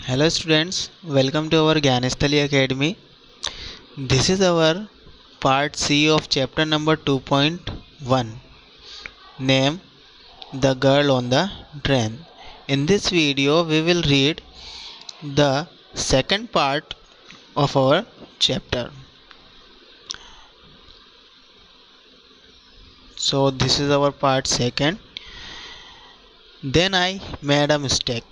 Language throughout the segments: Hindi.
Hello students, welcome to our Gyanasthali Academy. This is our part C of chapter number 2.1, name The Girl on the Train. In this video we will read the second part of our chapter. So this is our part second. Then I made a mistake.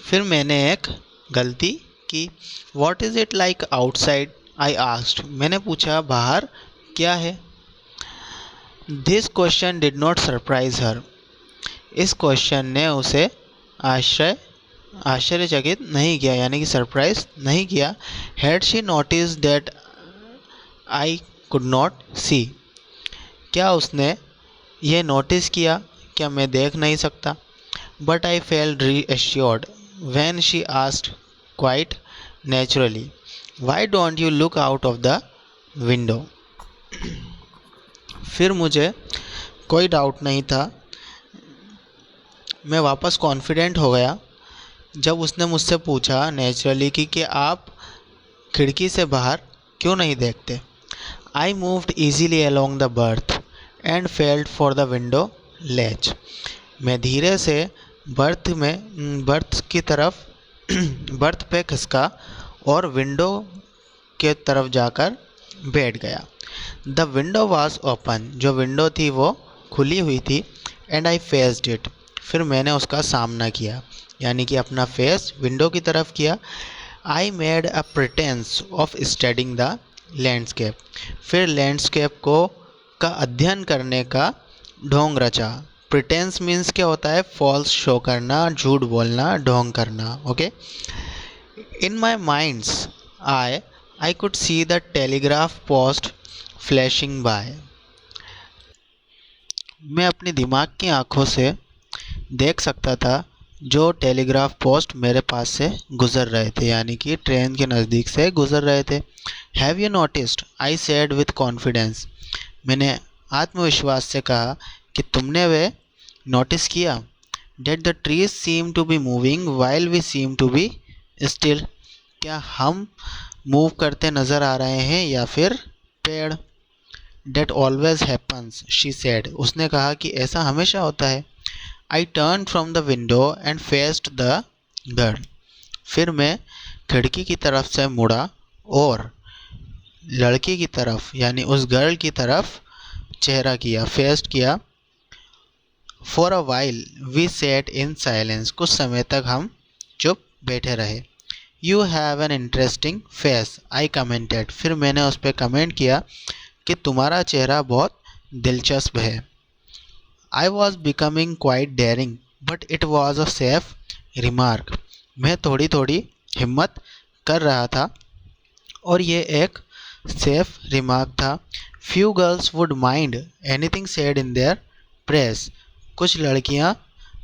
फिर मैंने एक गलती की. What is it like outside? I asked. मैंने पूछा बाहर क्या है. This question did not surprise her. इस क्वेश्चन ने उसे आश्चर्यचकित नहीं किया, यानी कि सरप्राइज नहीं किया. Had she noticed that I could not see? क्या उसने यह नोटिस किया क्या मैं देख नहीं सकता. But I felt reassured when she asked quite naturally, why don't you look out of the window? फिर मुझे कोई डाउट नहीं था. मैं वापस कॉन्फिडेंट हो गया जब उसने मुझसे पूछा नेचुरली कि आप खिड़की से बाहर क्यों नहीं देखते. I moved easily along the berth and felt for the window latch. मैं धीरे से बर्थ की तरफ बर्थ पे खिसका और विंडो के तरफ जाकर बैठ गया. The window was open. जो विंडो थी वो खुली हुई थी. And I faced it. फिर मैंने उसका सामना किया, यानी कि अपना फेस विंडो की तरफ किया. I made a pretence of studying the landscape. फिर लैंडस्केप का अध्ययन करने का ढोंग रचा. प्रिटेंस मीन्स क्या होता है, फॉल्स शो करना, झूठ बोलना, ढोंग करना. Okay. In my minds I could see the telegraph post flashing by. मैं अपनी दिमाग की आंखों से देख सकता था जो टेलीग्राफ पोस्ट मेरे पास से गुज़र रहे थे, यानी कि ट्रेन के नज़दीक से गुज़र रहे थे. Have you noticed? I said with confidence. मैंने आत्मविश्वास से कहा कि तुमने वे नोटिस किया. That the trees seem to be moving while we seem to be still. क्या हम मूव करते नज़र आ रहे हैं या फिर पेड़. That always happens she said. उसने कहा कि ऐसा हमेशा होता है. I turn from the window and faced the girl. फिर मैं खिड़की की तरफ से मुड़ा और लड़की की तरफ, यानी उस गर्ल की तरफ चेहरा किया, फेस्ट किया. For a while we sat in silence. कुछ समय तक हम चुप बैठे रहे. You have an interesting face I commented. फिर मैंने उस पर कमेंट किया कि तुम्हारा चेहरा बहुत दिलचस्प है. I was becoming quite daring but it was a safe remark. मैं थोड़ी थोड़ी हिम्मत कर रहा था और ये एक सेफ रिमार्क था. Few girls would mind anything said in their press. कुछ लड़कियां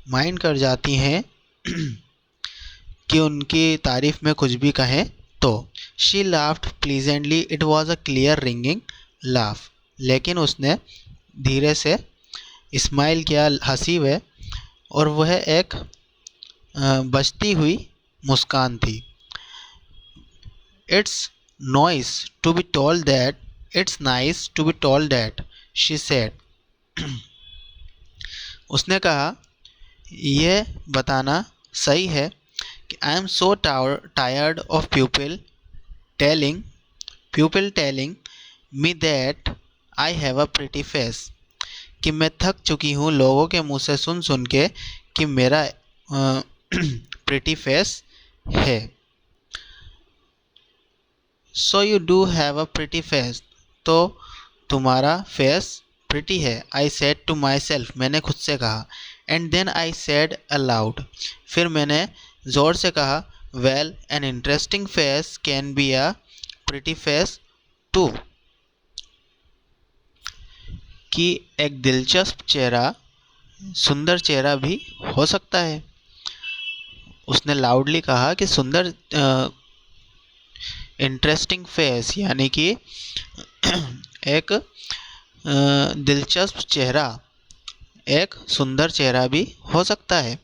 माइंड कर जाती हैं कि उनकी तारीफ़ में कुछ भी कहें तो. She laughed pleasantly. It was a clear ringing laugh. लेकिन उसने धीरे से स्माइल किया, हंसी वे, और वह एक बजती हुई मुस्कान थी. It's nice to be told that it's nice to be told that she said. उसने कहा यह बताना सही है कि I am so tired of people telling me that I have a pretty face. कि मैं थक चुकी हूँ लोगों के मुंह से सुन के कि मेरा प्रिटी फेस है. So you do have a pretty face. तो तुम्हारा फेस प्रिटी है. I said to myself. मैंने खुद से कहा. And then I said aloud. फिर मैंने ज़ोर से कहा, well an interesting face can be a pretty face too. कि एक दिलचस्प चेहरा सुंदर चेहरा भी हो सकता है. उसने लाउडली कहा कि सुंदर इंटरेस्टिंग फेस, यानी कि एक दिलचस्प चेहरा, एक सुंदर चेहरा भी हो सकता है.